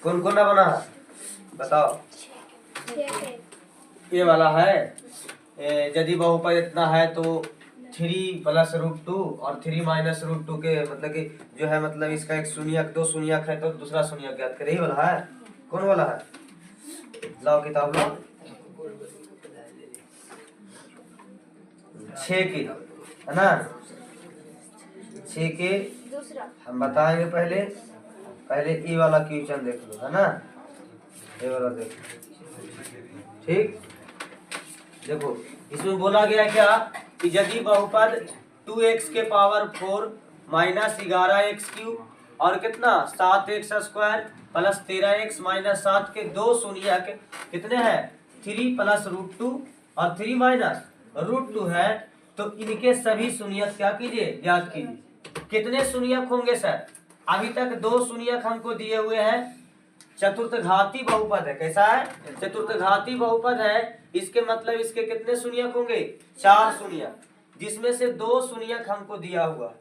कौन कौन बना है बताओ। ये वाला है, यदि बहुपद इतना है तो 3 + √2 और 3 - √2 के मतलब कि जो है मतलब इसका एक शून्यक 2 शून्यक है तो दूसरा शून्यक ज्ञात करें। यही वाला है। कौन वाला है? लाओ किताब लाओ। 6 के है ना, 6 के हम बताएंगे। पहले ई वाला क्वेश्चन देख लो है ना, ये वाला देखो। ठीक, देखो इसमें बोला गया क्या कि यदि बहुपद 2x के पावर 4 - 11x³ और कितना 7x² + 13x - 7 के 2 शून्यक कितने हैं 3 + √2 और 3 - √2 है, तो इनके सभी शून्यक क्या कीजिए ज्ञात कीजिए। कितने शून्यक होंगे सर? अभी तक 2 शून्यक हमको दिए हुए हैं। चतुर्थघाती बहुपद है, कैसा है? चतुर्थघाती बहुपद है। इसके मतलब इसके कितने शून्यक होंगे? 4 शून्यक, जिसमें से 2 शून्यक हमको दिया हुआ है।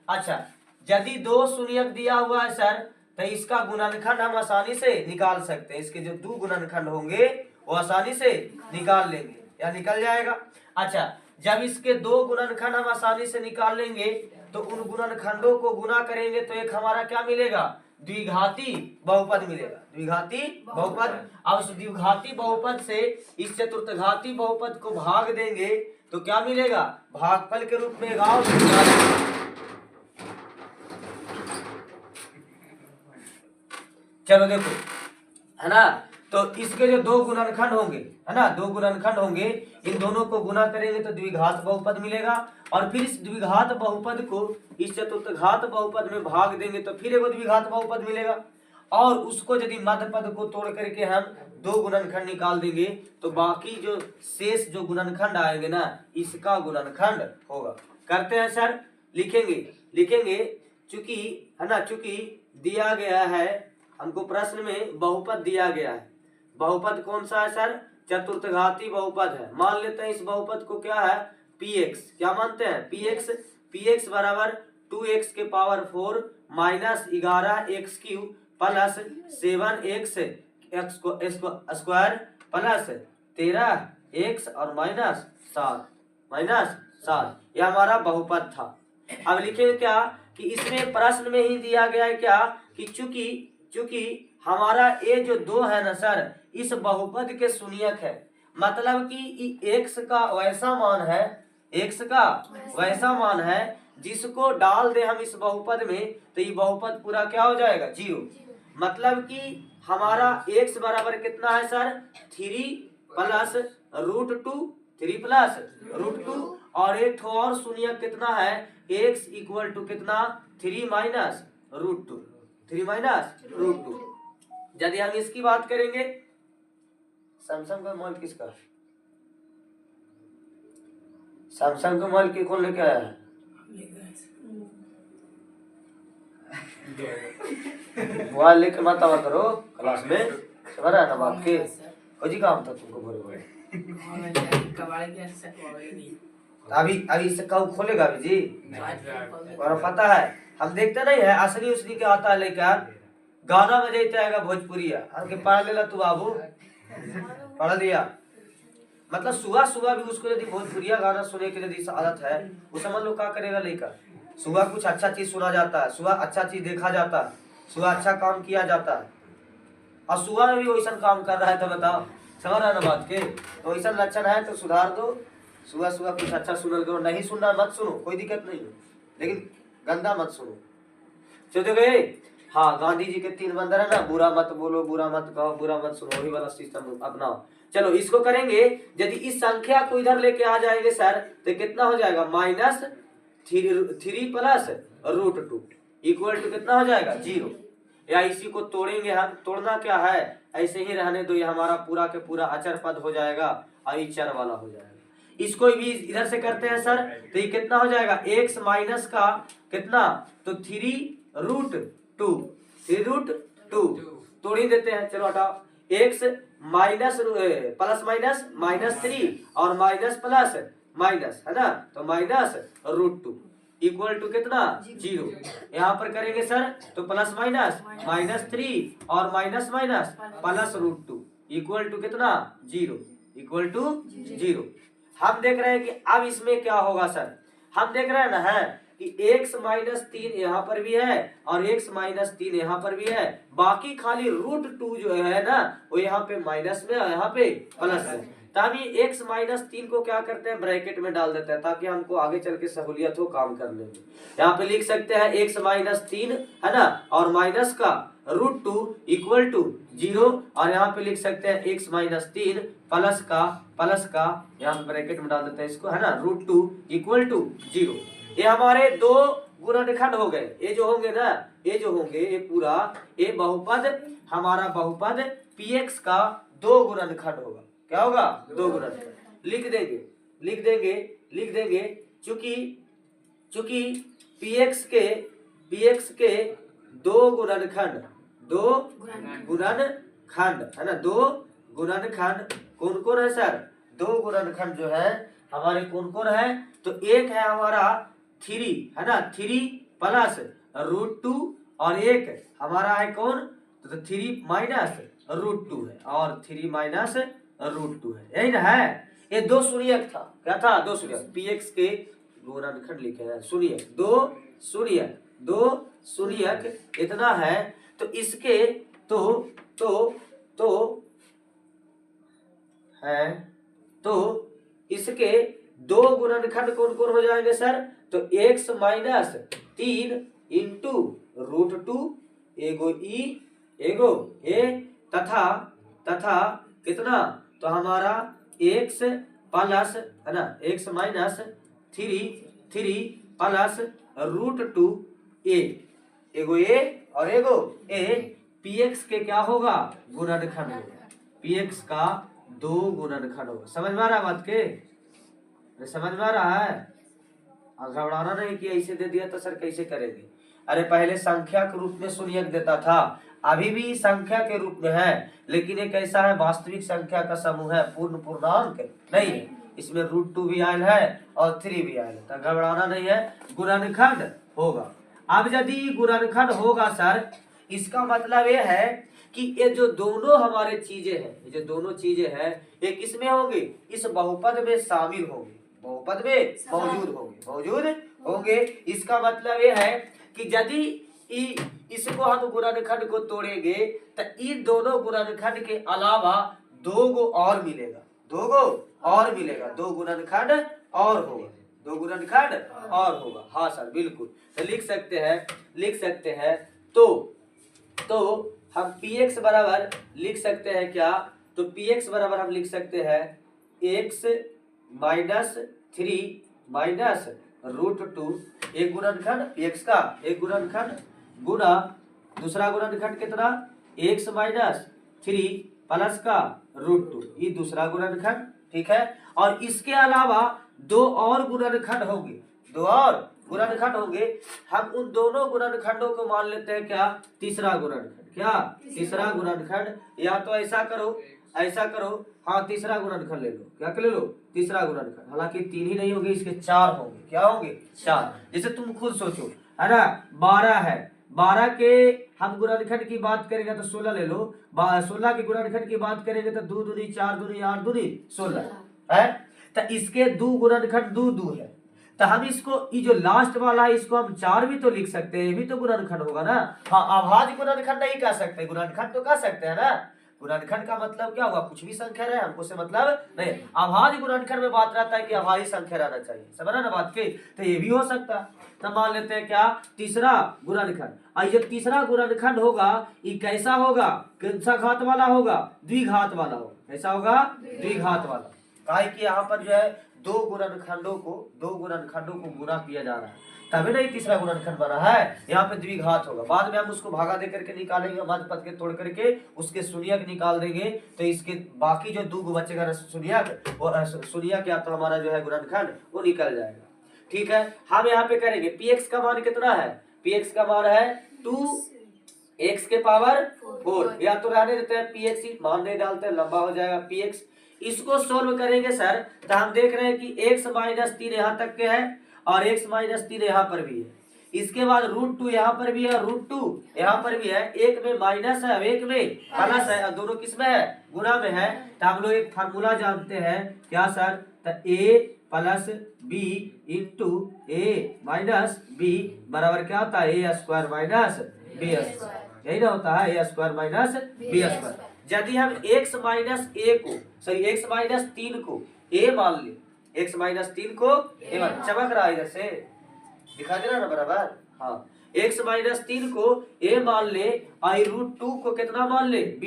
अच्छा, यदि 2 शून्यक दिया हुआ है सर, तो इसका गुणनखंड हम आसानी से निकाल सकते हैं। इसके जो 2 गुणनखंड होंगे वो आसानी से निकाल लेंगे या निकल जाएगा। अच्छा, जब इसके 2 गुणनखंड हम आसानी से निकाल लेंगे तो उन गुणनखंडों को गुना करेंगे तो एक हमारा क्या मिलेगा? द्विघाती बहुपद मिलेगा। द्विघाती बहुपद। अब उस द्विघाती बहुपद से इस चतुर्थघाती बहुपद को भाग देंगे तो क्या मिलेगा? भागफल के रूप में गाँव। चलो देखो है ना, तो इसके जो 2 गुणनखंड होंगे है ना, 2 गुणनखंड होंगे, इन दोनों को गुना करेंगे तो द्विघात बहुपद मिलेगा। और फिर इस द्विघात बहुपद को इस चतुर्थघात बहुपद में भाग देंगे तो फिर एक द्विघात बहुपद मिलेगा। और उसको यदि मध्य पद को तोड़ करके हम 2 गुणनखंड निकाल देंगे तो बाकी जो शेष जो गुणनखंड आएंगे ना, इसका गुणनखंड होगा। करते हैं सर, लिखेंगे चूंकि है ना, चूंकि दिया गया है हमको प्रश्न में बहुपद दिया गया है। बहुपद कौन सा है सर? चतुर्थघाती बहुपद है। मान लेते हैं इस बहुपद को क्या है? px। क्या मानते हैं? px बराबर 2x के पावर 4 - 11x³ + 7x² + 13x और -7 यह हमारा बहुपद था। अब लिखेंगे क्या कि इसमें प्रश्न में ही दिया गया है क्या कि चूंकि हमारा ये जो 2 है ना सर, इस बहुपद के शून्यक है। मतलब कि x का वैसा मान है जिसको डाल दे हम इस बहुपद में तो ये बहुपद पूरा क्या हो जाएगा? 0। मतलब कि हमारा x बराबर कितना है सर? 3 + √2 और एक ठो और शून्यक कितना है? x = कितना? 3 - √2। यदि हम इसकी बात करेंगे, सैमसंग का माल किसका? सैमसंग का माल कौन लेके आया है? मोबाइल लेके मत आवा करो क्लास में, समझ रहा है ना बात के? कोई काम था तुमको बोले अभी इससे कब खोलेगा अभी जी? और पता है हम देखते नहीं है असली उसली के आता है लेकर गाना बजाते आएगा भोजपुरिया हमके पढ़ लेला तू बाबू, पढ़ लिया। मतलब सुबह भी उसको यदि भोजपुरिया गाना सुने की यदि आदत है, वो समझ लो क्या करेगा लेकर। सुबह कुछ अच्छा चीज सुना जाता है, सुबह अच्छा चीज देखा जाता है, सुबह अच्छा काम किया जाता है, और सुबह में भी वैसा काम कर रहा है तो बताओ, समझ रहा है ना बात के? तो वैसा लक्षण है तो सुधार दो। सुबह कुछ अच्छा सुनल करो, नहीं सुनना मत सुनो, कोई दिक्कत नहीं है, लेकिन गंदा मत सुनो। चलो गए। हाँ, गांधी जी के 3 बंदर है ना, बुरा मत बोलो, बुरा मत कहो, बुरा मत सुनो, वही वाला सिस्टम अपनाओ। चलो इसको करेंगे, यदि इस संख्या को इधर लेके आ जाएंगे सर तो कितना हो जाएगा? -3 + √2 = कितना हो जाएगा? 0। या इसी को तोड़ेंगे हम, तोड़ना क्या है, ऐसे ही रहने दो, ये हमारा पूरा के पूरा अचर पद हो जाएगा और ये चर वाला हो जाएगा। इसको भी इधर से करते हैं सर तो ये कितना हो जाएगा? x माइनस का कितना? तो 3√2 तोड़ ही देते हैं। चलो हटाओ, x माइनस प्लस माइनस -3 और माइनस प्लस माइनस है ना, तो -√2 इक्वल टू कितना 0। यहाँ पर करेंगे सर तो प्लस माइनस -3 और माइनस माइनस +√2 इक्वल टू कितना 0 इक्वल टू 0। हम देख रहे हैं कि अब इसमें क्या होगा सर, हम देख रहे हैं ना है कि x-3 यहाँ पर भी है और x-3 यहाँ पर भी है, बाकी खाली √2 जो है ना वो यहाँ पे माइनस में और यहाँ पे प्लस है। तो हम ये x-3 को क्या करते हैं ब्रैकेट में डाल देते हैं ताकि हमको आगे चल के सहूलियत हो काम करने में। यहाँ पे लिख सकते हैं x-3 है ना और माइनस का √2 इक्वल टू 0 और यहाँ पे लिख सकते हैं x-3 प्लस का यहाँ पे ब्रैकेट में डाल देते हैं इसको है ना √2 इक्वल टू 0। ये हमारे दो गुणनखंड हो गए। ये जो होंगे ना ये जो होंगे ये पूरा ये बहुपद हमारा बहुपद px का दो गुणनखंड होगा। क्या होगा दो गुणनखंड लिख देंगे चूंकि px के दो गुणनखंड है ना दो गुणनखंड कौन कौन है सर, दो गुणनखंड जो है हमारे कौन कौन है, तो एक है हमारा 3 है ना 3 प्लस √2 और एक हमारा है कौन तो 3 माइनस √2 है और 3 माइनस √2 है, यही ना है। ये दो शून्यक था, क्या था दो शून्यक, px के गुणनखंड लिखे हैं शून्यक, दो शून्यक इतना है। तो इसके इसके दो गुणनखंड कौन कौन हो जाएंगे सर, तो x-3 इंटू √2 एगो ई एगो ए तथा कितना तो हमारा x प्लस है ना x-3 प्लस √2 ए एगो ए और एगो ए px के क्या होगा गुणनखंड होगा, px का दो गुणनखंड होगा। समझ में आ रहा है बात के, समझ में आ रहा है। घबराना नहीं कि ऐसे दे दिया तो सर कैसे करेंगे। अरे पहले संख्या के रूप में शून्यक देता था, अभी भी संख्या के रूप में है लेकिन ये कैसा है वास्तविक संख्या का समूह है, पूर्णांक नहीं है। इसमें √2 भी आयल है और 3 भी आयल है, तो घबराना नहीं है, गुणनखंड होगा। अब यदि गुणनखंड होगा सर इसका मतलब ये है कि ये जो दोनों हमारे चीजें हैं, ये जो दोनों चीजें हैं ये किसमें होंगे, इस बहुपद में शामिल होंगे, बहुपद में मौजूद होंगे। इसका मतलब ये है कि यदि इसको हम गुणनखंड को तोड़ेंगे तो इन दोनों गुणनखंड के अलावा दो गुणनखंड और होगा, हाँ सर बिल्कुल। तो लिख सकते हैं तो हम px बराबर लिख सकते हैं क्या, तो px बराबर हम लिख सकते हैं x-3 माइनस √2 एक गुणनखंड px का एक गुणनखंड गुना दूसरा गुणनखंड कितना x-3 प्लस का √2 ये दूसरा गुणनखंड, ठीक है। और इसके अलावा दो और गुणनखंड होंगे, हम उन दोनों गुणनखंडों को मान लेते हैं क्या तीसरा गुणनखंड। या तो ऐसा करो हाँ तीसरा गुणनखंड ले लो, क्या ले लो तीसरा गुणनखंड। हालांकि 3 ही नहीं होंगे इसके 4 होंगे, क्या होंगे 4। जैसे तुम खुद सोचो है ना 12 है, 12 के हम गुणनखंड की बात करेंगे तो 16 ले लो, 16 के गुणनखंड की बात करेंगे तो 2 दूनी 4 दूनी 8 दूनी 16 है। तो इसके दो गुणनखंड दो है, तो हम इसको ये जो लास्ट वाला है इसको हम 4 भी तो लिख सकते हैं, ये भी तो गुणनखंड होगा ना। हाँ अभाज्य गुणनखंड नहीं कह सकते, गुणनखंड तो कह सकते हैं ना। गुणनखंड का मतलब क्या होगा, कुछ भी संख्या रहे हमको से मतलब नहीं। अभाज्य गुणनखंड में बात रहता है कि अभाज्य संख्या रहना चाहिए, समझ ना बात की। तो ये भी हो सकता है। तो मान लेते हैं क्या तीसरा गुणनखंड, और ये तीसरा गुणनखंड होगा ये कैसा होगा, कौन सा घात वाला होगा, द्विघात वाला होगा। कैसा होगा द्विघात वाला, काहे कि यहाँ पर जो है दो गुणनखंडों को गुणा किया जा रहा है, तभी नहीं तीसरा गुणनखंड बना है। यहाँ पे द्विघात होगा, बाद में हम उसको भागा दे करके निकालेंगे, मध्य पद के तोड़ करके उसके शून्यक निकाल देंगे, तो इसके बाकी जो दो बचेगा शून्यक, और शून्यक या तो हमारा जो है गुणनखंड वो निकल जाएगा, ठीक है। हम यहाँ पे करेंगे px का मान कितना है, px का मान है 2x के पावर 4, या तो रहने देते हैं px ही मान नहीं डालते लंबा हो जाएगा px। इसको सोल्व करेंगे सर तो हम देख रहे हैं कि x-3 यहाँ तक के है और x माइनस 3 यहाँ पर भी है। इसके बाद √2 यहाँ पर भी है, √2 यहाँ पर भी है। एक में माइनस है, एक में प्लस है, और दोनों किस में है? गुणा में है। तो हम लोग एक फार्मूला जानते हैं, क्या सर? तो a plus b into a minus b बराबर क्या होता है? a square minus b square. यही ना होता है, a square minus b square. यदि हम x माइनस a को, सॉरी x माइनस 3 को a मान ले, x माइनस 3 को a मान, चमक रहा है इधर से, दिखा दे रहा ना बराबर? हाँ, x माइनस 3 को a मान ले, आई √2 को कितना मान ले? b।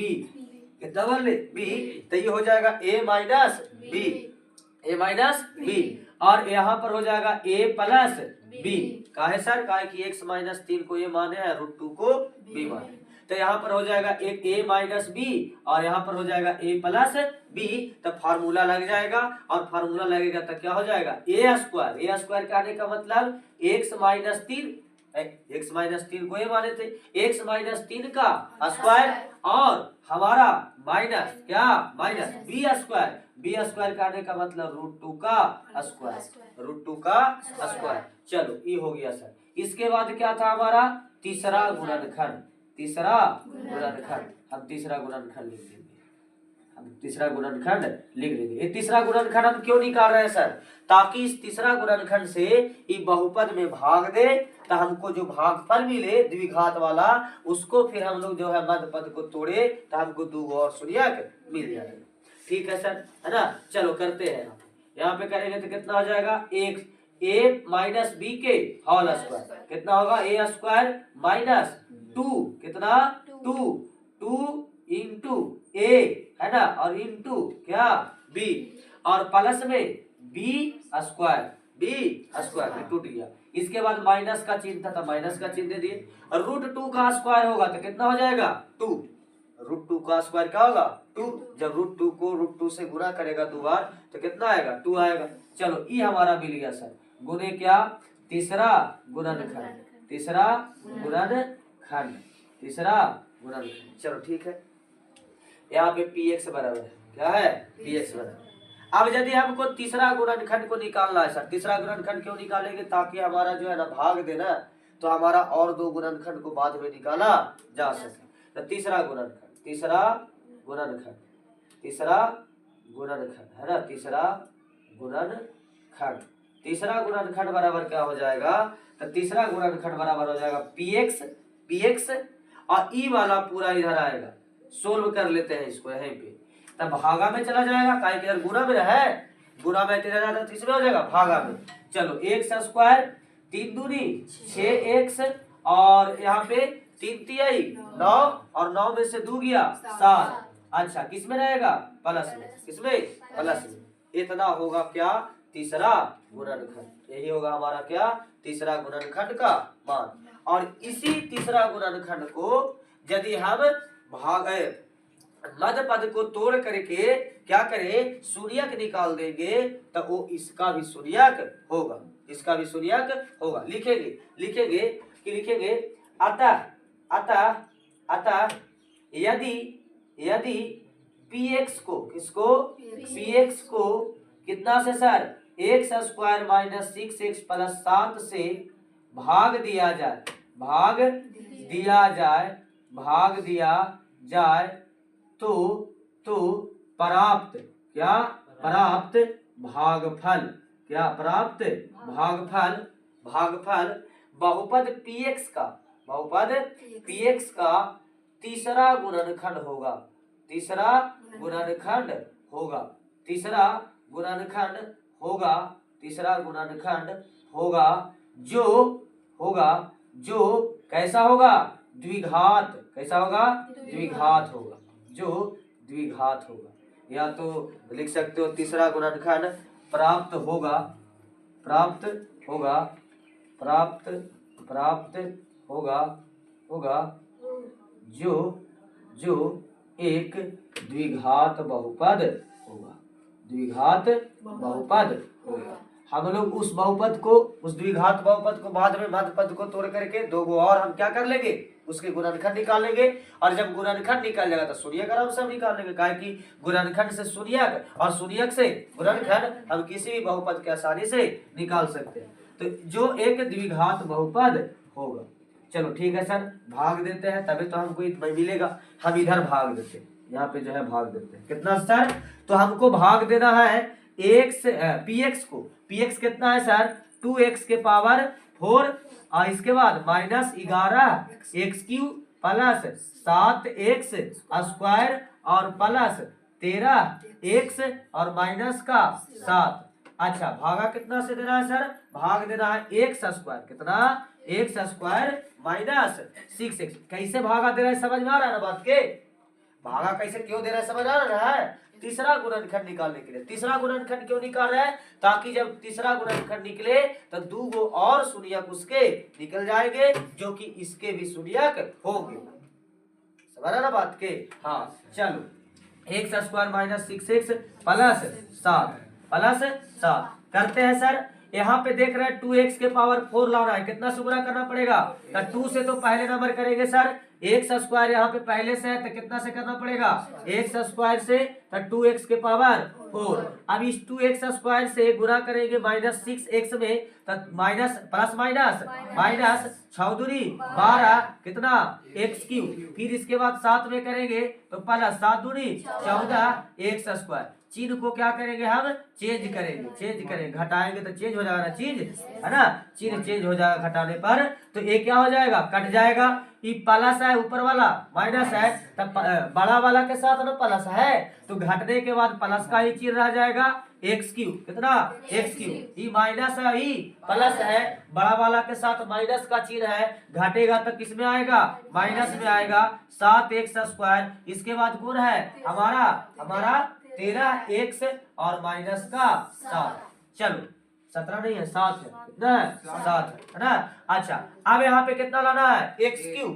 कितना मान ले? b। तो ये हो जाएगा a minus b, a minus b, और यहाँ पर हो जाएगा a प्लस b। काहे सर? काहे कि x माइनस 3 को a माने है, √2 को b माने। तो यहाँ पर हो जाएगा एक a माइनस b, और यहाँ पर हो जाएगा a प्लस b। तो फार्मूला लग जाएगा, और फार्मूला लगेगा तो क्या हो जाएगा? a square. a स्क्वायर का आने का मतलब x माइनस 3, x माइनस 3 को a माने थे, x माइनस 3 का स्क्वायर, और हमारा माइनस क्या? Minus b square. b square का आने का मतलब √2 का स्क्वायर, √2 का स्क्वायर। चलो ये हो गया सर। इसके बाद क्या था हमारा? तीसरा गुणनखंड। तीसरा गुणनखंड, हम तीसरा गुणनखंड लिख देंगे, हम तीसरा गुणनखंड लिख देंगे। ये तीसरा गुणनखंड हम क्यों निकाल रहे हैं सर? ताकि इस तीसरा गुणनखंड से ये बहुपद में भाग दे, तो हमको जो भागफल मिले द्विघात वाला, उसको फिर हम लोग जो है मध्य पद को तोड़े, तो हमको 2 और शून्यक मिल जाएगा। ठीक है सर, है ना? चलो करते हैं। यहाँ पे करेंगे तो कितना हो जाएगा? एक a माइनस b के होल स्क्वायर, कितना होगा? a स्क्वायर माइनस 2, कितना? 2 इंटू a, है ना, और इंटू क्या? b, और प्लस में b स्क्वायर टूट गया। इसके बाद माइनस का चिन्ह था तो माइनस का चिन्ह दे दिए, और √2 का स्क्वायर होगा तो कितना हो जाएगा? 2। √2 का स्क्वायर क्या होगा? 2। जब √2 को √2 से गुणा करेगा 2 बार तो कितना आएगा? 2 आएगा। चलो ये हमारा मिल गया सर। गुणे क्या? तीसरा गुणनखंड, तीसरा गुणनखंड, तीसरा गुणनखंड। चलो ठीक है, यहाँ पे px बराबर है, क्या है? px बराबर। अब यदि हमको तीसरा गुणनखंड को निकालना है सर, तीसरा गुणनखंड क्यों निकालेंगे? ताकि हमारा जो है ना भाग देना, तो हमारा और 2 गुणनखंड को बाद में निकाला जा सके। तो तीसरा गुणनखंड, तीसरा गुणनखंड, तीसरा गुणनखंड, है ना, तीसरा गुणनखंड। तीसरा गुणनखंड बराबर क्या हो जाएगा? तो तीसरा गुणनखंड बराबर हो जाएगा px, और ई वाला पूरा इधर आएगा। सोल्व कर लेते हैं इसको यहीं पे, तब भागा में चला जाएगा, काहे कि गुणा में है, गुणा में इधर जाता तो इसमें हो जाएगा भागा में। चलो x स्क्वायर 3 दूनी 6x, और यहाँ पे 3 तिहाई 9, और 9 में से 2 गया 7। अच्छा किसमें रहेगा? प्लस में। किसमें? प्लस में। इतना होगा क्या? तीसरा गुणनखंड। यही होगा हमारा क्या? तीसरा गुणनखंड का मान। और इसी तीसरा गुणनखंड को यदि हम भाग मध्य पद को तोड़ करके क्या करें? शून्यक निकाल देंगे, तो वो इसका भी शून्यक होगा, इसका भी शून्यक होगा। लिखेंगे अतः यदि px को, किसको? px को कितना से sir? x square minus 6x plus 7 से भाग दिया जाए, तो प्राप्त क्या? प्राप्त भागफल, क्या? प्राप्त भागफल बहुपद px का तीसरा गुणनखंड होगा, तीसरा गुणनखंड होगा, जो कैसा होगा? द्विघात। कैसा होगा? द्विघात होगा, जो द्विघात होगा। या तो लिख सकते हो तीसरा गुणनखंड प्राप्त होगा जो एक द्विघात बहुपद होगा। हम लोग उस बहुपद को, उस द्विघात बहुपद को बाद में मध्य पद को तोड़ करके 2 और हम क्या कर लेंगे? उसके गुणनखंड निकाल लेंगे। और जब गुणनखंड निकाल जाएगा तो शून्यक आराम से हम निकाल लेंगे, काहे कि गुणनखंड से शून्यक और शून्यक से गुणनखंड हम किसी भी बहुपद के आसानी से निकाल सकते हैं। तो जो एक द्विघात बहुपद होगा। चलो ठीक है सर, भाग देते हैं तभी तो हमको इतना मिलेगा। हम इधर भाग देते हैं, यहाँ पे जो है भाग देते हैं। कितना सर? तो हमको भाग देना है एक्स px को। px कितना है सर? 2x के पावर 4 और इसके बाद minus 11 x Q plus 7x square और प्लस 13x और माइनस का 7। अच्छा, भागा कितना से देना है सर? भाग देना है एक्स स्क्वायर। कितना? X square minus 6x। कैसे भागा दे रहा है समझ में आ रहा है ना बात के? भागा कैसे क्यों दे रहा है समझ आ रहा है? तीसरा गुणनखंड निकालने के लिए। तीसरा गुणनखंड क्यों निकाल रहा है? ताकि जब तीसरा गुणनखंड निकले तो 2 गो और शून्यक उसके निकल जाएंगे जो कि इसके भी शून्यक होंगे। समझ रहा ना बात के? हाँ चलो, x square minus 6x plus 7 करते हैं सर। यहाँ पे देख रहे हैं 2x के पावर 4 लाना है। कितना से गुणा करना पड़ेगा? तो 2 से तो पहले नंबर करेंगे सर। एक्स स्क्वायर यहाँ पे पहले से है तो कितना से करना पड़ेगा? एक्स स्क्वायर से, तो 2x के पावर 4। अब इस 2x स्क्वायर से गुणा करेंगे माइनस 6x में, तो माइनस प्लस माइनस माइनस 6 दूनी 12 कितना? X Q. फिर इसके बाद 7 में करेंगे तो प्लस 7 दूनी 14 एक्स स्क्वायर। चिन्ह को क्या करेंगे हम? चेंज करेंगे। घटाएंगे तो चेंज हो जाएगा ना चीज, है ना? चिन्ह चेंज हो जाएगा घटाने पर। तो ये क्या हो जाएगा? कट जाएगा। ये प्लस है, ऊपर वाला माइनस है, तब बड़ा वाला के साथ ना प्लस है, तो घटने के बाद प्लस का ही चिन्ह रह जाएगा एक्स क्यू। कितना? X Q. ये माइनस है, ये प्लस है, बड़ा वाला के साथ माइनस का चिन्ह है, घटेगा तो किस में आएगा? माइनस में आएगा। 7x square. इसके बाद गुण है हमारा 13x और माइनस का 7। चलो 17 नहीं है, 7 है। कितना है? 7 है ना? अच्छा, अब यहाँ पे कितना लाना है? X Q.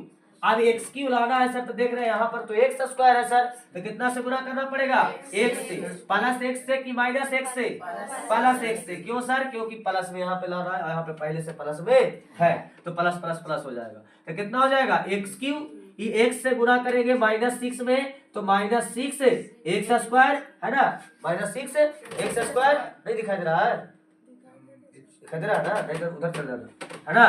अब एक्स क्यू लाना है सर, तो देख रहे हैं यहाँ पर तो एक्स स्क्वायर है सर, तो कितना से गुणा करना पड़ेगा? एक्स से। प्लस एक्स से कि माइनस एक्स से? प्लस एक्स से। क्यों सर? क्योंकि प्लस में यहाँ पे लाना है, यहाँ पे पहले से प्लस में है, तो प्लस प्लस प्लस हो जाएगा। तो कितना हो जाएगा? X Q. ये x से गुणा करेंगे माइनस 6 में, तो माइनस 6 एक्स स्क्वायर, है ना? Minus 6 x square. नहीं दिखाई दे रहा है? दिखाई दे रहा है ना? नहीं तो उधर चल जाना, है ना?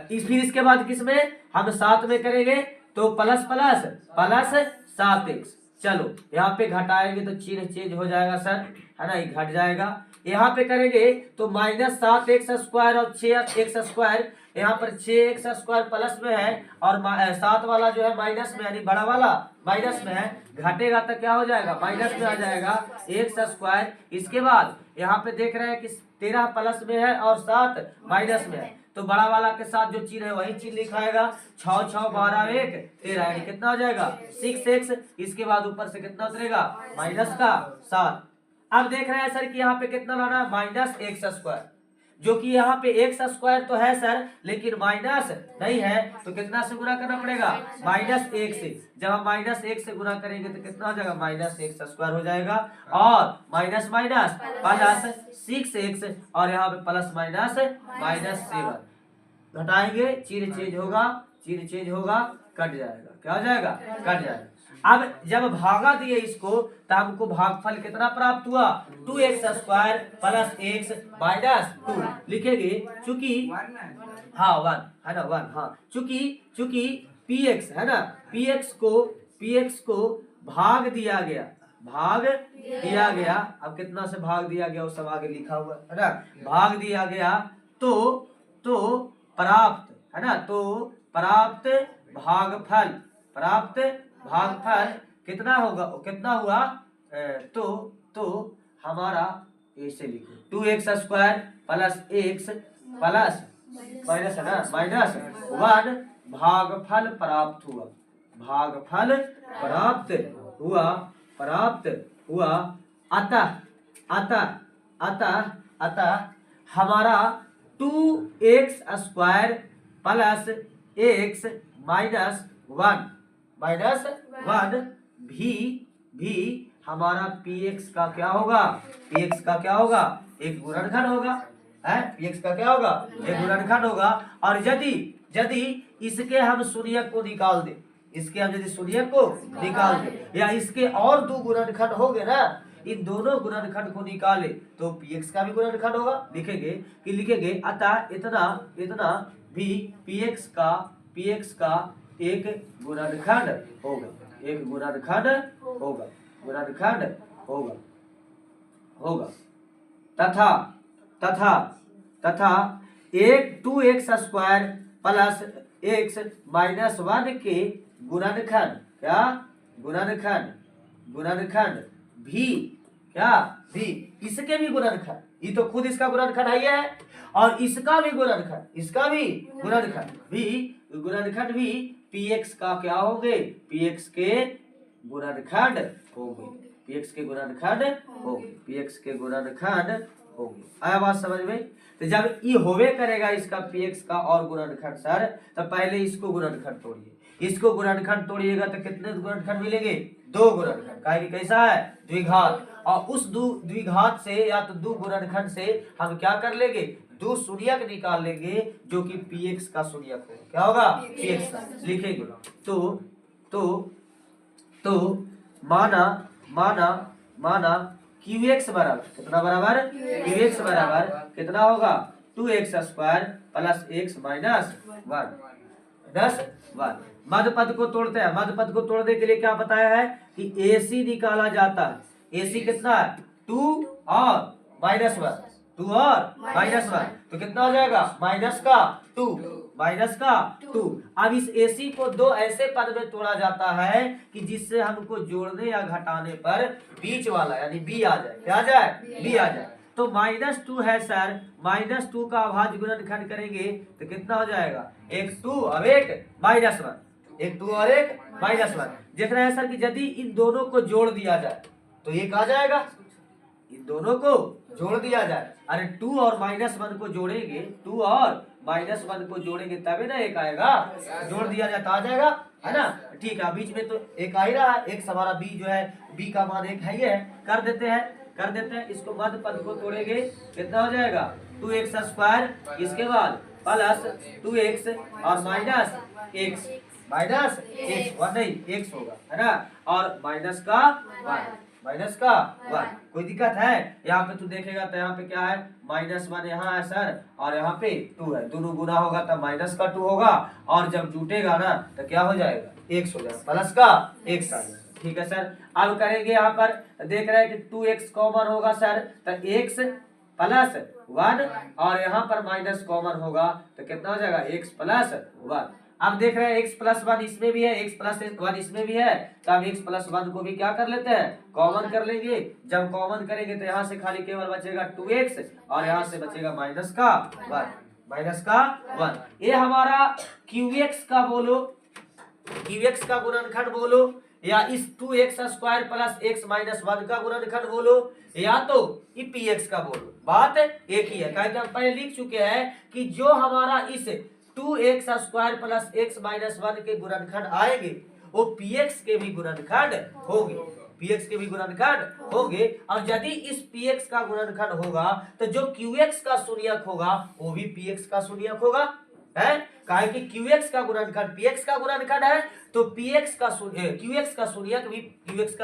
फिर इसके बाद किसमें हम 7 में करेंगे तो प्लस प्लस प्लस 7x। चलो यहाँ पे घटाएंगे तो चिन्ह चेंज हो जाएगा सर, है ना? ये घट जाएगा। यहाँ पे करेंगे तो माइनस 7x स्क्वायर और 6x स्क्वायर। यहाँ पर 6x स्क्वायर प्लस में है और 7 वाला जो है माइनस में, यानी बड़ा वाला माइनस में है। घटेगा तो क्या हो जाएगा? माइनस में आ जाएगा एक्स स्क्वायर। इसके बाद यहाँ पे देख रहे हैं कि 13 प्लस में है और 7 माइनस में है, तो बड़ा वाला के साथ जो चिन्ह है वही चिन्ह लिखाएगा। 6 6 12 1 13, यानी कितना हो जाएगा? 6x। इसके बाद ऊपर से कितना उतरेगा? माइनस का 7। अब देख रहे हैं सर कि यहाँ पे कितना लाना? माइनस एक्स स्क्वायर, जो कि यहाँ पे एक्स स्क्वायर तो है सर लेकिन माइनस नहीं है, तो कितना से गुणा करना पड़ेगा? माइनस 1 से। जब हम माइनस 1 से गुणा करेंगे तो कितना हो जाएगा? माइनस एक्स स्क्वायर हो जाएगा और माइनस माइनस प्लस 6x और यहाँ पे प्लस माइनस माइनस 7। घटाएंगे, चिन्ह चेंज होगा, कट जाएगा। क्या हो जाएगा? कट जाएगा। अब जब भागा दिए इसको तो हमको भागफल कितना प्राप्त हुआ? 2x square plus x minus 2 लिखेंगे, चूंकि हाँ 1 है ना, 1 हाँ, चूंकि px है ना, px को भाग दिया गया। अब कितना से भाग दिया गया वो सब आगे लिखा हुआ है ना? भाग दिया गया तो प्राप्त, है ना? तो प्राप्त भागफल कितना होगा? कितना हुआ? तो हमारा ऐसे लिखो 2x square plus x plus minus, है ना? माइनस 1 भागफल प्राप्त हुआ। अतः हमारा 2x square plus x minus 1 भी हमारा px का क्या होगा? एक गुणनखंड होगा, है? px का क्या होगा? एक गुणनखंड होगा। और यदि इसके हम शून्यक को निकाल दे, या इसके और 2 गुणनखंड हो गए ना, इन दोनों गुणनखंड को निकाले तो px का भी गुणनखंड होगा। लिखेंगे अतः इतना इतना भी px का एक गुणनखंड होगा, एक गुणनखंड होगा, गुणनखंड होगा होगा तथा तथा तथा एक 2x square plus x minus 1 के गुणनखंड, क्या गुणनखंड, गुणनखंड भी, क्या भी, इसके भी गुणनखंड, ये तो खुद इसका गुणनखंड है और इसका भी गुणनखंड, इसका भी गुणनखंड भी px का क्या होंगे, px के गुणनखंड होंगे, px के गुणनखंड होंगे, px के गुणनखंड होंगे। आया बात समझ में? तो जब ये होवे करेगा इसका px का और गुणनखंड सर, तो पहले इसको गुणनखंड तोड़िए, इसको गुणनखंड तोड़िएगा तो कितने गुणनखंड मिलेंगे, 2 गुणनखंड। काहे कि कैसा है, द्विघात, और उस द्विघात से या तो 2 गुणनखंड से हम क्या कर लेंगे, 2 शून्यक निकाल लेंगे जो कि px का शून्यक होगा। क्या होगा, px का। लिखेंगे तो माना qx बराबर कितना, बराबर qx बराबर कितना होगा, 2x square plus x minus 1 मध्य पद को तोड़ते हैं। मध्य पद को तोड़ने के लिए क्या बताया है कि AC निकाला जाता है। AC कितना है, 2 और माइनस 1, 2 और माइनस 1, तो कितना हो जाएगा, माइनस का 2, माइनस का 2। अब इस AC को 2 ऐसे पद में तोड़ा जाता है कि जिससे हमको जोड़ने या घटाने पर बीच वाला यानी B आ जाए। क्या आ जाए, B आ जाए। तो -2 है सर, -2 का अभाज्य गुणनखंड करेंगे तो कितना हो जाएगा, एक 2 और एक -1, एक 2 और एक -1। देख रहे हैं सर कि यदि इन दोनों को जोड़ दिया जाए तो ये कहा जाएगा, इन दोनों को जोड़ दिया जाए। अरे 2 और -1 को जोड़ेंगे, 2 और -1 को जोड़ेंगे तभी ना एक आएगा, जोड़ दिया जाए तो आ जाएगा, है ना। ठीक है, बीच में तो एक आ ही रहा है, एक हमारा b जो है, b का मान एक है ही है। कर देते हैं इसको, मध्य पद को तोड़ेंगे कितना हो जाएगा, 2x स्क्वायर, इसके बाद प्लस 2x और माइनस x, वन नहीं x होगा, है ना, और माइनस का 1, कोई दिक्कत है? यहाँ पे तू देखेगा तो यहाँ पे क्या है, -1 यहाँ है सर और यहाँ पे 2 है, दोनों गुना होगा तब माइनस का 2 होगा और जब जुटेगा ना तो क्या हो जाएगा, x हो जाएगा, प्लस का x आ जाएगा। ठीक है सर, अब करेंगे यहाँ पर, देख रहे हैं कि 2x कॉमन होगा सर, तो x प्लस 1 और यहाँ पर माइनस कॉमन होगा तो कितना हो जाएगा, x प्लस 1। अब देख रहे हैं x प्लस 1 इसमें भी है, x प्लस 1 इसमें भी है, तो अब x प्लस 1 को भी क्या कर लेते हैं, कॉमन कर लेंगे। जब कॉमन करेंगे तो यहाँ से खाली केवल बचेगा 2x और यहाँ से बचेगा माइनस का 1। ये हमारा qx का बोलो, qx का गुणनखंड बोलो, या इस 2x square plus x minus 1 का गुणनखंड बोलो, या तो ये px का बोलो, बात एक ही है। हम पहले लिख चुके हैं कि जो हमारा इस 2x square plus x minus 1 के गुणनखंड आएंगे वो px के भी गुणनखंड होंगे, px के भी गुणनखंड होंगे। और यदि इस px का गुणनखंड होगा तो जो qx का शून्यक होगा वो भी px का शून्यक होगा, है। काहे कि qx का गुणनखंड px का गुणनखंड है तो qx का शून्यक भी qx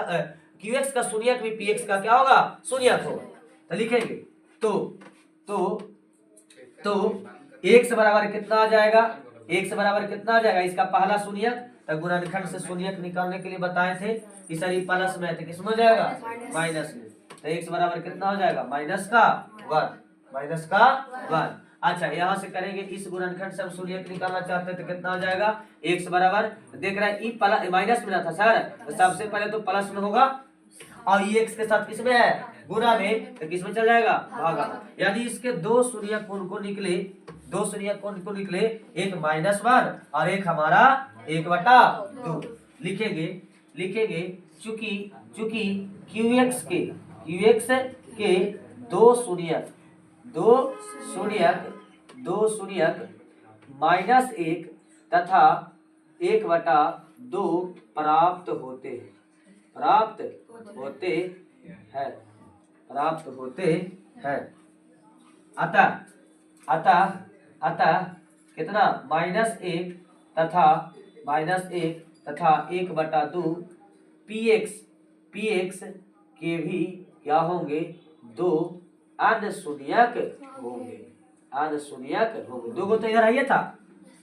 का शून्यक भी px का क्या होगा, शून्यक होगा। तो लिखेंगे तो x बराबर कितना आ जाएगा, x बराबर कितना आ जाएगा, इसका पहला शून्यक, तो गुणनखंड से शून्यक निकालने के लिए बताए थे कि सर प्लस में है तो किसमें हो जाएगा, माइनस में, तो x बराबर कितना हो जाएगा, माइनस का 1। अच्छा, यहाँ से करेंगे, इस गुणनखंड से हम शून्यक निकालना चाहते हैं तो कितना हो जाएगा, x बराबर, देख रहे हैं माइनस में था सर, तो सबसे पहले तो प्लस में होगा और ये x के साथ किसमें है, गुणा में, तो किसमें चल जाएगा, भागा। यानी इसके 2 शून्यक कोण को निकले, 2 शून्यक कोण को निकले, एक -1 और एक हमारा 1/2। लिखेंगे चूंकि qx के 2 शून्यक -1 तथा 1/2 प्राप्त होते हैं। अतः कितना, -1 तथा 1/2 px के भी क्या होंगे, दो अनशून्यक होंगे, अनशून्यक होंगे। दो गो तो इधर है था,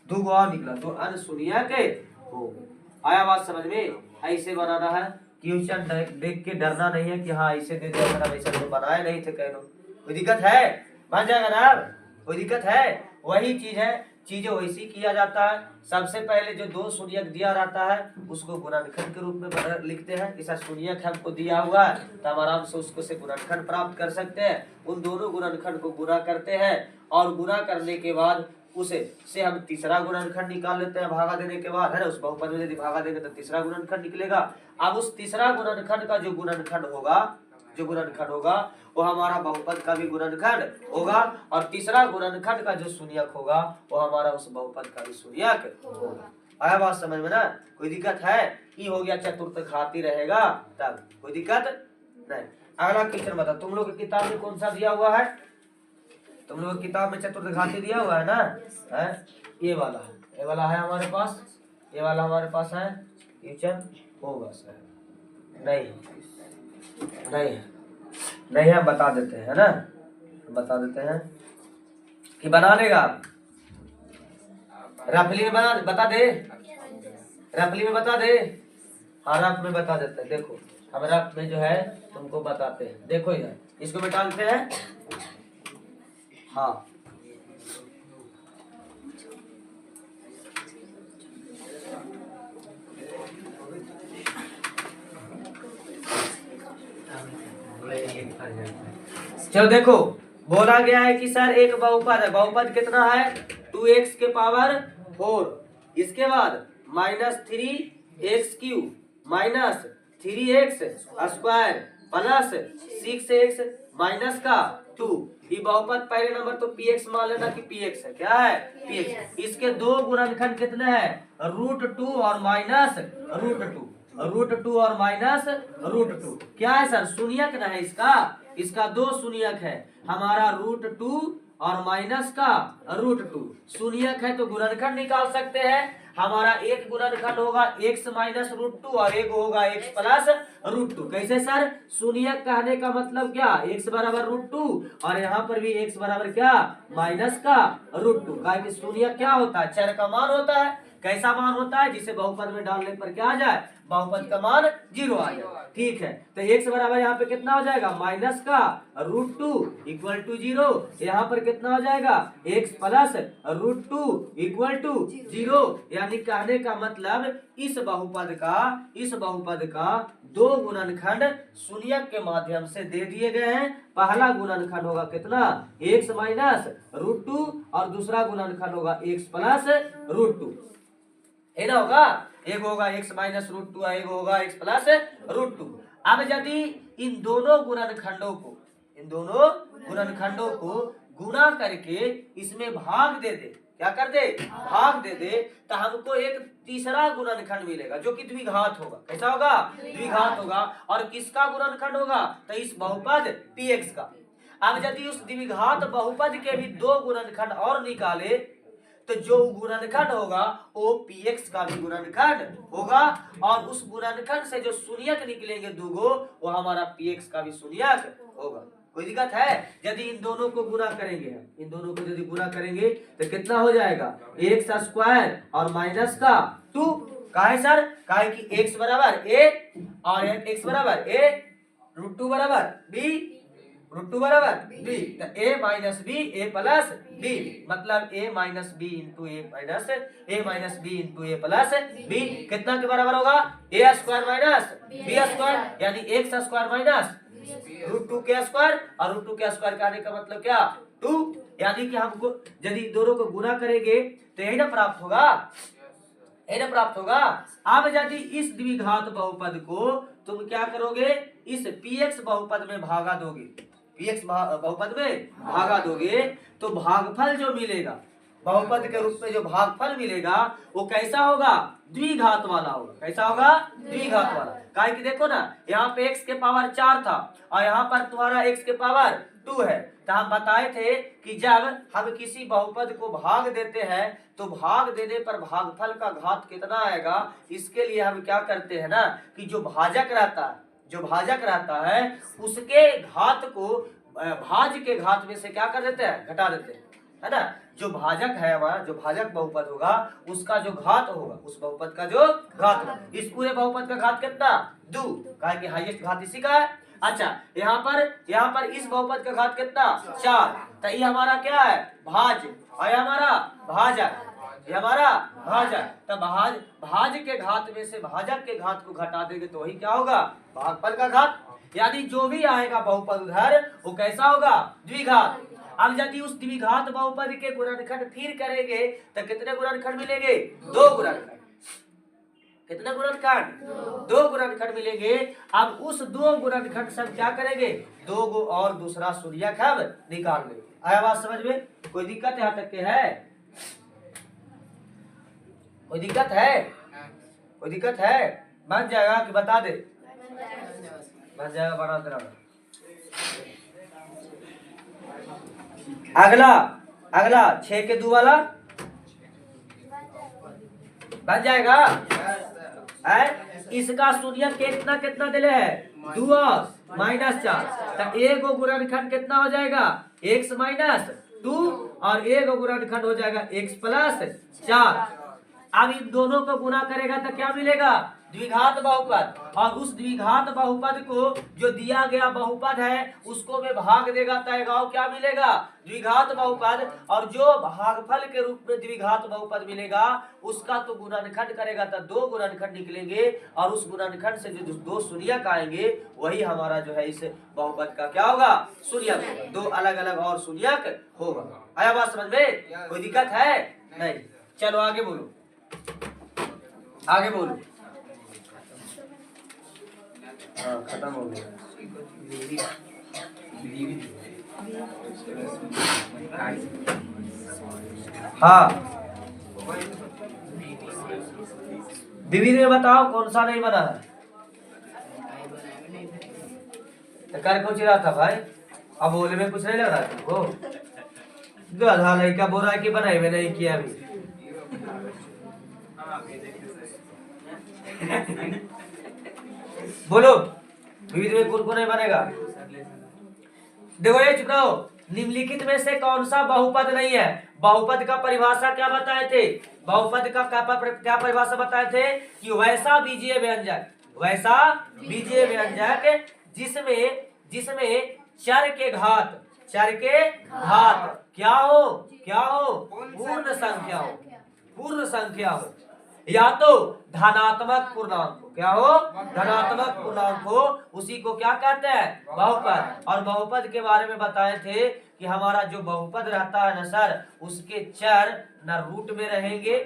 दो गो और निकला, दो अनशून्यक होंगे। आया बात समझ में? ऐसे बनाना है। क्वेश्चन देख के डरना नहीं है कि हाँ ऐसे दे दिया मैंने, वैसे तो बनाए नहीं थे कह लो। कोई दिक्कत है? बन जाएगा ना? कोई दिक्कत है? वही चीज है, चीजें वैसी किया जाता है। सबसे पहले जो दो शून्यक दिया रहता है उसको गुणनखंड के रूप में लिखते हैं। ऐसा शून्यक हमको दिया हुआ है तो हम आराम से उसको से गुणनखंड प्राप्त कर सकते हैं। उन दोनों गुणनखंड को गुणा करते हैं और गुणा करने के बाद उसे से हम तीसरा गुणनखंड निकाल लेते हैं भागा देने के बाद, है ना। उस बहुपद में यदि भागा देंगे तो तीसरा गुणनखंड निकलेगा। अब उस तीसरा गुणनखंड का जो गुणनखंड होगा वो हमारा बहुपद का भी गुणनखंड होगा, और तीसरा गुणनखंड का जो शून्यक होगा वो हमारा उस बहुपद का भी शून्यक होगा। आया बात समझ में ना? कोई दिक्कत है? ये हो गया चतुर्थ घाती रहेगा, तब कोई दिक्कत नहीं। अगला क्वेश्चन बता, तुम लोग की किताब में कौन सा दिया हुआ है? तुम लोग की किताब में चतुर्थ घाती दिया हुआ है ना? है ये वाला है, ये वाला है हमारे पास, ये वाला हमारे पास है क्वेश्चन होगा सर? नहीं है, बता देते हैं ना, बता देते हैं कि बना लेगा। रफली में बता दे, रफली में बता दे। हाँ रफ में बता देते हैं। देखो हम रफ में जो है तुमको बताते हैं। देखो इधर इसको मिटा देते हैं। हाँ चलो देखो, बोला गया है कि सर एक बहुपद है, बहुपद कितना है 2x के पावर 4, इसके बाद -3x³ minus 3x square plus 6x minus का 2। ये बहुपद पहले नंबर तो px मान लेना कि px है। क्या है? px। इसके दो गुणनखंड कितने हैं, √2 और -√2, √2 और -√2। क्या है सर? शून्यक ना है इसका, इसका दो शून्यक है, हमारा √2 और माइनस का √2 शून्यक है तो गुणनखंड निकाल सकते हैं। हमारा एक गुणनखंड होगा x -√2 और एक होगा x +√2। कैसे सर? शून्यक कहने का मतलब क्या, x बराबर √2 और यहाँ पर भी x बराबर क्या, माइनस का √2। शून्यक क्या होता है? चर का मान होता है। कैसा मान होता है? जिसे बहुपद में डालने पर क्या आ जाए, बहुपद का मान 0 आ जाए। ठीक है, तो x बराबर यहाँ पे कितना हो जाएगा, माइनस का √2 = 0। यहाँ पर कितना हो जाएगा, x +√2 = 0। यानी कहने का मतलब इस बहुपद का दो गुणनखंड शून्यक के माध्यम से दे दिए गए हैं। पहला गुणनखंड होगा कितना, x -√2 और दूसरा गुणनखंड होगा x +√2, है ना। होगा एक होगा x -√2 और एक होगा x +√2। अब यदि इन दोनों गुणनखंडों को गुणा करके इसमें भाग दे दे, क्या कर दे, भाग दे दे, तो हमको एक तीसरा गुणनखंड मिलेगा जो कि द्विघात होगा। कैसा होगा? द्विघात होगा। और किसका गुणनखंड होगा, तो इस बहुपद px का। अब यदि उस द्विघात बहुपद के भी दो गुणनखंड और निकाले तो जो गुणनखंड होगा वो px का भी गुणनखंड होगा, और उस गुणनखंड से जो शून्यक निकलेंगे दूगो वो हमारा px का भी शून्यक होगा। कोई दिक्कत है? यदि इन दोनों को गुणा करेंगे, इन दोनों को यदि गुणा करेंगे तो कितना हो जाएगा, x² और माइनस का 2। काहे सर? काहे कि x बराबर a और x बराबर a, √2 बराबर b, √2 बराबर b, तो a - b a + b, मतलब a - b × a b कितना के बराबर होगा, a² - b², यानी x² -√2 के स्क्वायर, और √2 के स्क्वायर का आने का मतलब क्या, 2। यानी कि हमको यदि दोनों को गुणा करेंगे तो यही ना प्राप्त होगा, अब यदि इस द्विघात बहुपद को तुम क्या करोगे, इस px बहुपद में भागा दोगे, px बहुपद में भागा दोगे तो भागफल जो मिलेगा, बहुपद के रूप में जो भागफल मिलेगा वो कैसा होगा, द्विघात वाला होगा। कैसा होगा? द्विघात वाला। काहे कि देखो ना, यहाँ पे x के पावर 4 था और यहाँ पर तुम्हारा x के पावर 2 है। तो हम बताए थे कि जब हम किसी बहुपद को भाग देते हैं तो भाग देने पर भागफल का घात कितना आएगा, इसके लिए हम क्या करते हैं ना कि जो भाजक रहता है, जो भाजक रहता है उसके घात को भाज के घात में से क्या कर देते हैं, घटा देते हैं, है ना। जो भाजक है हमारा, जो भाजक बहुपद होगा उसका जो घात होगा, उस बहुपद का जो घात होगा, इस पूरे बहुपद का घात कितना, 2, कहा कि हाईएस्ट घात इसी का है। अच्छा, यहाँ पर इस बहुपद का घात कितना, 4, तो ये हमारा क्या है, भाज, और ये हमारा भाजक, ये हमारा भाजक। तब भाज के घात में से भाजक के घात को घटा देंगे तो वही क्या होगा, भागफल का घात। यानी जो भी आएगा बहुपद उधर वो कैसा होगा, द्विघात। अब यदि उस द्विघात बहुपद के गुणनखंड फिर करेंगे तो कितने गुणनखंड मिलेंगे, 2 गुणनखंड। कितने गुणनखंड, 2 गुणनखंड मिलेंगे। अब उस 2 गुणनखंड से हम क्या करेंगे, 2 गो और दूसरा शून्यक हम निकाल लेंगे। आया बात समझ में, कोई दिक्कत यहाँ तक के है, कोई दिक्कत है, कोई दिक्कत है, बन जाएगा कि बता दे, बन जाएगा, बना दे। अगला 6 के 2 वाला बन जाएगा। इसका शून्यक कितना कितना दिले है, 2 -4, तो एगो गुणनखंड कितना हो जाएगा, x - 2, और एगो गुणनखंड हो जाएगा x + 4। अब इन दोनों को गुना करेगा तो क्या मिलेगा, द्विघात बहुपद। और उस द्विघात बहुपद को जो दिया गया बहुपद है उसको में भाग देगा तो क्या मिलेगा, द्विघात बहुपद। और जो भागफल के रूप में द्विघात बहुपद मिलेगा उसका तो गुणनखंड करेगा तो 2 गुणनखंड निकलेंगे, और उस गुणनखंड से जो 2 शून्यक आएंगे वही हमारा जो है इस बहुपद का क्या होगा, शून्यक। 2 अलग अलग और शून्यक होगा। आया बात समझ में, कोई दिक्कत है नहीं। चलो आगे बोलो, आगे बोलो। हाँ, खत्म हो गया। हाँ, विविध में बताओ कौन सा नहीं बना है, कर कुछ रहा था भाई, अब बोले में कुछ नहीं लग रहा तुमको, जो आधा लड़का बोल रहा है कि बनाए में नहीं किया अभी। बोलो, विविध में कौन कौन नहीं बनेगा। देखो ये चुप रहो, निम्नलिखित में से कौन सा बहुपद नहीं है। बहुपद का परिभाषा क्या बताए थे, बहुपद का क्या परिभाषा बताए थे कि वैसा बीजीय व्यंजक, वैसा बीजीय व्यंजक जिसमें चर के घात क्या हो पूर्ण संख्या हो, पूर्ण संख्या हो, या तो धनात्मक पूर्णांक हो, क्या हो, धनात्मक पूर्णांक हो, उसी को क्या कहते हैं, बहुपद। और बहुपद के बारे में बताए थे कि हमारा जो बहुपद रहता है ना सर, उसके चर न रूट में रहेंगे,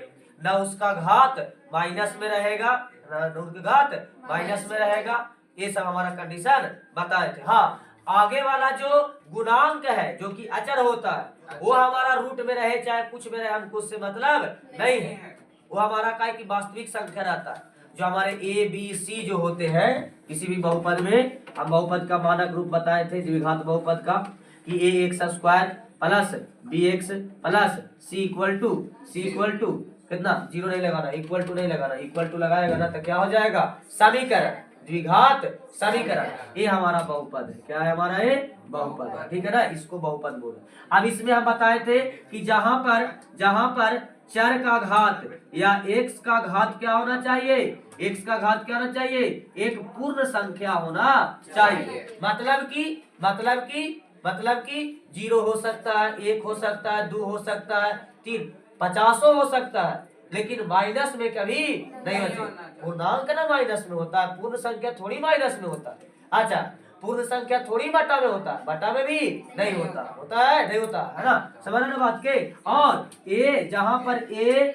न उसका घात माइनस में रहेगा, न उसका घात माइनस में रहेगा। ये सब हमारा कंडीशन बताए थे। हाँ, आगे वाला जो गुणांक है जो कि अचर होता है वो हमारा रूट में रहे चाहे कुछ में रहे, हमको उससे मतलब नहीं है। वो हमारा क्या की वास्तविक संख्या रहता है। जो हमारे a b c जो होते हैं किसी भी बहुपद में, हम बहुपद का मानक रूप बताए थे द्विघात बहुपद का कि ax² plus bx plus c equal to कितना, 0 नहीं लगाना, इक्वल टू नहीं लगाना, इक्वल टू लगाएगा ना तो क्या हो जाएगा, समीकरण, द्विघात समीकरण। ये हमारा बहुपद है, क्या है हमारा ये बहुपद है, ठीक है ना, इसको बहुपद बोलो। अब इसमें हम बताए थे कि जहां पर चर का घात या x का घात क्या होना चाहिए, x का घात क्या होना चाहिए, एक पूर्ण संख्या होना चाहिए। मतलब कि 0 हो सकता है, 1 हो सकता है, 2 हो सकता है, 3, 50 हो सकता है, लेकिन माइनस में कभी नहीं होता। पूर्णांक ना माइनस में होता है, पूर्ण संख्या थोड़ी माइनस में होता है। अच्छा, पूर्ण संख्या थोड़ी बटा में होता है, बटा में भी नहीं होता, होता है नहीं होता है ना, समझ रहे ना बात के। और ए जहां पर ए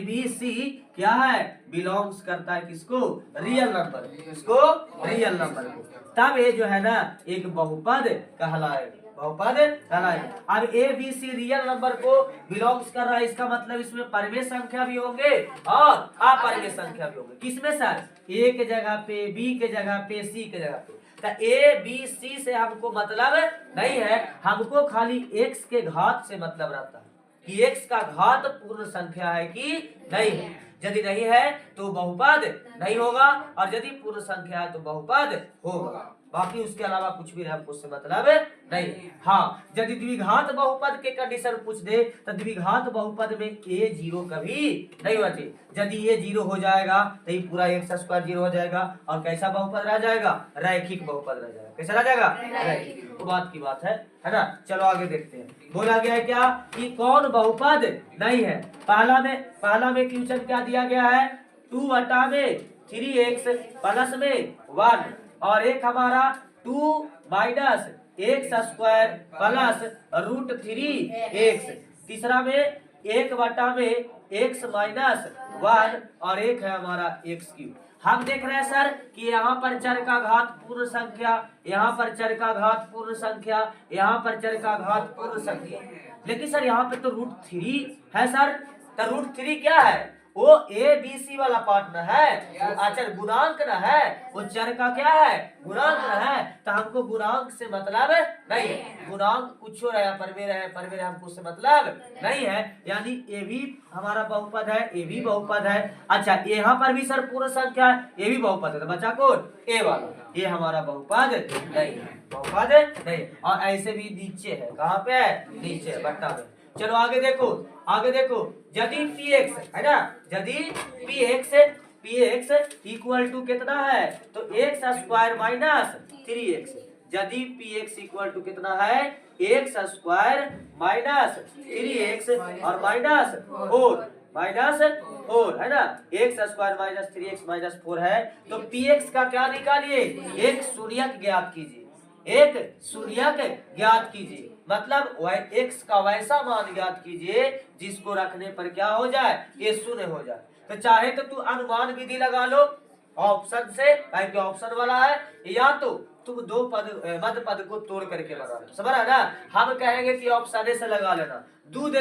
बी सी क्या है, बिलोंग्स करता है किसको, रियल नंबर, किसको, रियल नंबर को, तब ये जो है ना एक बहुपद कहलाएगा, बहुपद कहलाएगा। अब A B C real number को बिलोंग्स कर रहा है, इसका मतलब इसमें परिमेय संख्या भी होंगे और अपरिमेय संख्या भी होंगे। किसमें सर, ए के जगह पे, बी के जगह पे, सी के जगह पे। तो ए बी सी से हमको मतलब नहीं है, हमको खाली x के घात से मतलब रहता है कि x का घात पूर्ण संख्या है कि नहीं है। यदि नहीं है तो बहुपद नहीं होगा, और यदि पूर्ण संख्या है तो बहुपद होगा। बाकी उसके अलावा कुछ भी हमको उससे मतलब नहीं। हाँ, यदि द्विघात बहुपद के कंडीशन पूछ दे तो द्विघात बहुपद में ए जीरो कभी नहीं होती। यदि ये जीरो हो जाएगा तो ये पूरा एक्स स्क्वायर जीरो हो जाएगा, और कैसा बहुपद रह जाएगा? रैखिक बहुपद रह जाएगा। कैसा रह जाएगा? रैखिक। तो बात की बात है ना। चलो आगे देखते हैं। बोला गया है क्या कि कौन बहुपद नहीं है। पहला में क्वेश्चन क्या दिया गया है? 2/3x प्लस में 1, और एक हमारा 2 minus x square plus √3x। तीसरा में 1/x माइनस 1, और एक है हमारा x3। हम देख रहे हैं सर कि यहाँ पर चर का घात पूर्ण संख्या, यहाँ पर चर का घात पूर्ण संख्या, यहाँ पर चर का घात पूर्ण संख्या, लेकिन सर यहाँ पे तो √3 है सर। तो √3 क्या है? वो ए बी सी वाला पार्ट न है, वो अचर गुणांक न है, वो चर का क्या है? गुणांक न है। तो हमको गुणांक से मतलब नहीं है। गुणांक कुछ रहे परमेय हमको से मतलब नहीं है। यानी ए भी हमारा बहुपद है, ए भी बहुपद है। अच्छा, यहाँ पर भी सर पूर्ण संख्या है, ये भी बहुपद है। तो बचा कौन? ए वाला। ये हमारा बहुपद नहीं है, बहुपद नहीं। और ऐसे भी नीचे है, कहाँ पे है? नीचे है, बट्टा में। चलो आगे देखो, यदि px है ना, यदि px इक्वल टू कितना है? तो एक्स स्क्वायर माइनस 3x। यदि px इक्वल टू कितना है? एक्स स्क्वायर माइनस 3x और माइनस 4 है ना। X square minus 3x minus 4 है। तो px का क्या निकालिए? एक शून्यक ज्ञात कीजिए, एक शून्यक ज्ञात कीजिए। मतलब x का वैसा मान ज्ञात कीजिए जिसको रखने पर क्या हो जाए? ये शून्य हो जाए। तो चाहे तो तू अनुमान विधि लगा लो ऑप्शन से, क्योंकि ऑप्शन वाला है, या तो तुम दो पद मध्य पद को तोड़ करके लगा लो। समझ ना? हम कहेंगे कि ऑप्शन से लगा लेना। दूध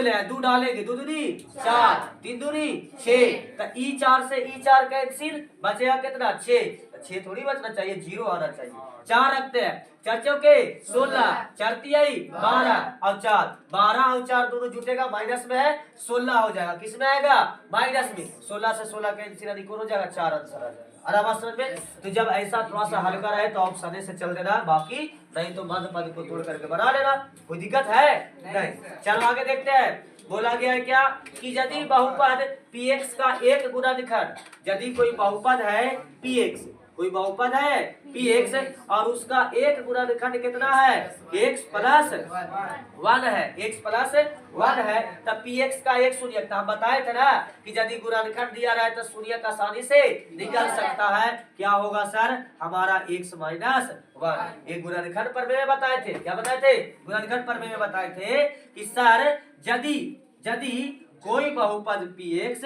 डालेंगे, 2 दूनी 4, 3 दूनी 6, तो ई4 से ई4 कैंसिल, बचेगा कितना? 6। 6 थोड़ी बचना चाहिए, 0 आना चाहिए। 4 रखते हैं, 4 चौके 16, 4 तिहाई 12 और 4, 12 और 4 दोनों जुटेगा, माइनस में है, 16 हो जाएगा। किस में आएगा? माइनस में। 16 से 16 कैंसिल हो जाएगा, 4 आंसर आ जाएगा। आराम समझ में? तो जब ऐसा थोड़ा सा हल्का रहे तो ऑप्शन से चल देना, बाकी नहीं तो मध्य पद को तोड़ करके बना लेना, कोई दिक्कत है नहीं। चलो आगे देखते हैं। बोला गया है क्या कि यदि बहुपद px का एक गुणनखंड, यदि कोई बहुपद है px, कोई बहुपद है px और उसका एक गुणनखंड कितना है? x प्लस 1 है, x प्लस 1 है, तब px का एक शून्यक। हम बताए थे ना कि यदि गुणनखंड दिया रहा है तो शून्यक आसानी से निकल सकता है। क्या होगा सर? हमारा x माइनस 1। एक गुणनखंड पर में बताए थे, क्या बताए थे? गुणनखंड पर में बताए थे कि सर यदि कोई बहुपद px,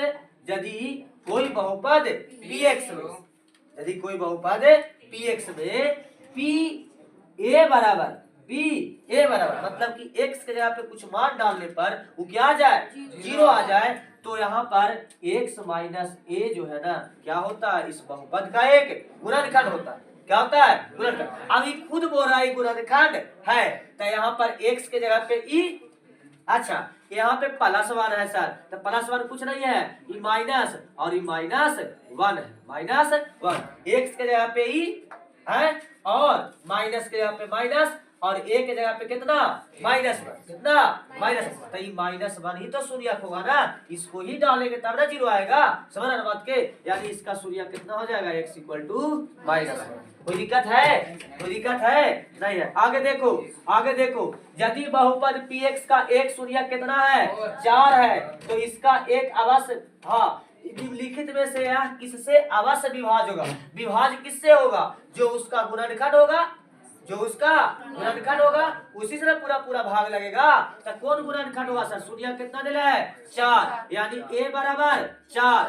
यदि कोई बहुपद px में, यदि कोई बहुपद px में p a बराबर मतलब कि x के जगह पे कुछ मान डालने पर वो क्या आ जाए? 0 आ जाए। तो यहाँ पर x माइनस a जो है ना, क्या होता है? इस बहुपद का एक गुणनखंड होता है। क्या होता है? गुणनखंड। अभी खुद बोल रहा है गुणनखंड है, तो यहाँ पर x के जगह पे ई, अच्छा यहाँ पे +1 है सर, तो +1 कुछ नहीं है, ई माइनस और ई -1 है, -1। एक्स के जगह पे ई है और माइनस के जगह पे माइनस, और ए के जगह पे कितना? -1। कितना? -1। तो ये -1 ही तो शून्यक होगा ना, इसको ही डालेंगे तब ना 0 आएगा। समझ रहे बात के? यानी इसका शून्यक कितना हो जाएगा? x = -1। कोई दिक्कत है? कोई दिक्कत है नहीं है। आगे देखो, यदि बहुपद px का एक शून्यक कितना है? 4 है, तो इसका एक अवश्य, हाँ निम्नलिखित में से यह किससे अवश्य विभाज्य होगा? विभाज्य किससे होगा? जो उसका गुणनखंड होगा, उसी से पूरा भाग लगेगा। तो कौन गुणनखंड होगा सर? शून्य कितना दिला है? 4, यानी a बराबर 4।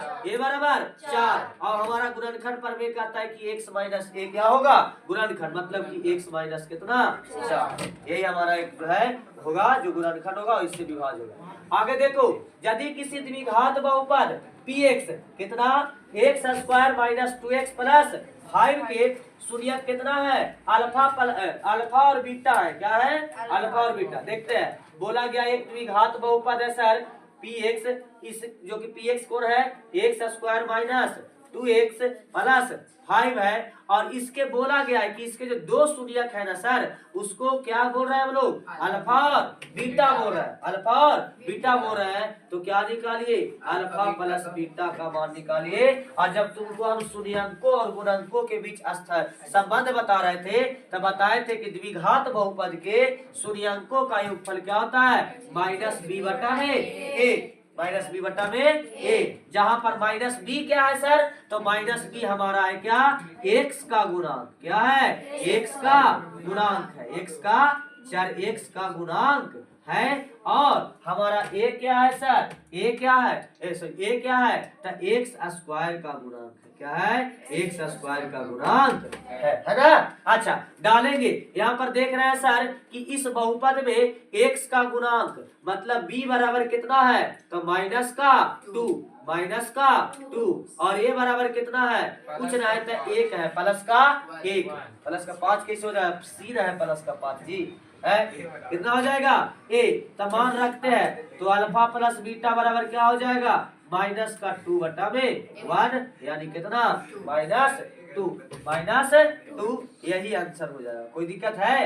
और हमारा गुणनखंड पर में कहता है कि x माइनस a क्या होगा? गुणनखंड, मतलब कि x माइनस कितना? 4। यही हमारा एक है होगा जो गुणनखंड होगा और इससे विभाज्य होगा। आगे देखो, यदि किसी द्विघात बहुपद px कितना? x square minus 2x plus 5 के शून्यक कितना है? अल्फा और बीटा है। क्या है? अल्फा और बीटा। देखते हैं, बोला गया एक द्विघात बहुपद है सर पी एक्स, इस जो कि पी एक्स कौन है, x square minus 2x plus 5 है, और इसके बोला गया है कि इसके जो दो शून्यक है ना सर, उसको क्या बोल रहे हैं हम लोग, अल्फा और बीटा बोल रहे हैं, अल्फा और बीटा बोल रहे हैं। तो क्या निकालिए, अल्फा प्लस बीटा का मान निकालिए। और जब तुमको हम शून्यंकों और गुणनकों के बीच संबंध बता रहे थे, तब बताए थे कि द्विघात बहुपद के शून्यंकों का योगफल क्या होता है, माइनस बी बटा में ए, माइनस बी बटा में ए, जहां पर माइनस बी क्या है सर, तो माइनस बी हमारा है क्या, एक्स का गुणांक, क्या है, एक्स का गुणांक है, एक्स का चर एक्स का गुणांक है। और हमारा ए क्या है सर, ए क्या है, ए क्या है, तो एक्स स्क्वायर का गुणांक है, क्या है, एक्स स्क्वायर का गुणांक है ना। अच्छा डालेंगे, यहाँ पर देख रहे हैं सर कि इस बहुपद में एक्स का गुणांक मतलब b बराबर कितना है, तो माइनस का 2, माइनस का 2, और ए बराबर कितना है, कुछ ना है तो 1 है, प्लस का 1, प्लस का 5 कैसे हो जाएगा, सीधा है प्लस का 5 जी है, कितना हो जाएगा ए, तो मान रखते हैं, तो अल्फा प्लस बीटा बराबर क्या हो जाएगा, माइनस का 2 बटा में 1, यानी कितना, -2, -2, यही आंसर हो जाएगा। कोई दिक्कत है,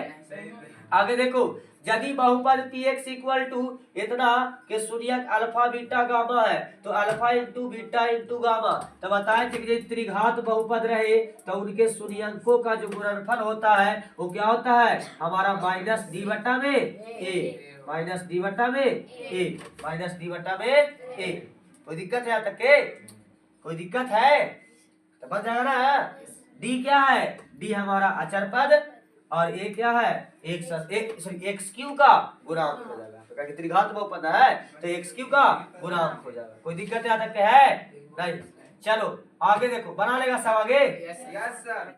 आगे देखो, यदि बहुपद px इक्वल टू इतना के शून्यक अल्फा बीटा गामा है, तो alpha into beta into gamma, तो बताए थे कि त्रिघात बहुपद रहे तो उनके शून्यंकों का जो गुणनफल होता है वो क्या होता है, हमारा माइनस डी बटा में ए, माइनस डी बटा में ए, माइनस डी बटा में ए। कोई दिक्कत है यहाँ तक के, कोई दिक्कत है, तो बन जाएगा ना। डी क्या है, डी हमारा अचर पद, और ए क्या है, एक्स क्यू का गुणांक हो जाएगा, तो क्या त्रिघात बहुपद है तो एक्स क्यू का गुणांक हो जाएगा। कोई दिक्कत यहाँ तक है नहीं। चलो आगे देखो, बना लेगा सब आगे। Yes sir.